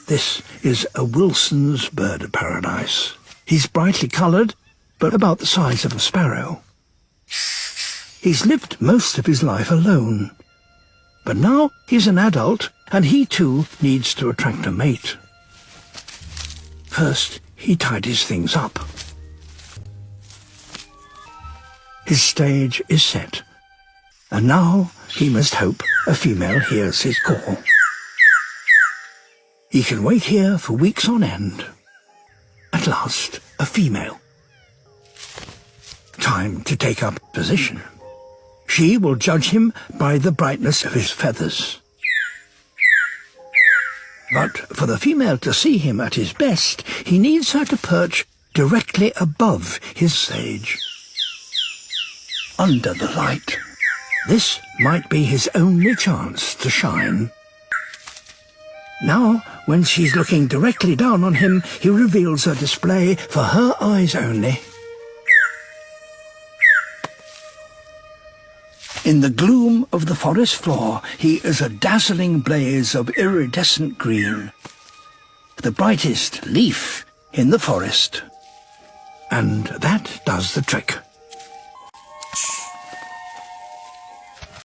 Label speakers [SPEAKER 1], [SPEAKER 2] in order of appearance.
[SPEAKER 1] This is a Wilson's bird of paradise. He's brightly coloured, but about the size of a sparrow. He's lived most of his life alone, but now he's an adult and he too needs to attract a mate. First, he tidies things up. His stage is set, and now he must hope a female hears his call. He can wait here for weeks on end. At last, a female. Time to take up position. She will judge him by the brightness of his feathers. But for the female to see him at his best, he needs her to perch directly above his stage, under the light. This might be his only chance to shine. Now, when she's looking directly down on him, he reveals her display for her eyes only. In the gloom of the forest floor, he is a dazzling blaze of iridescent green, the brightest leaf in the forest. And that does the trick.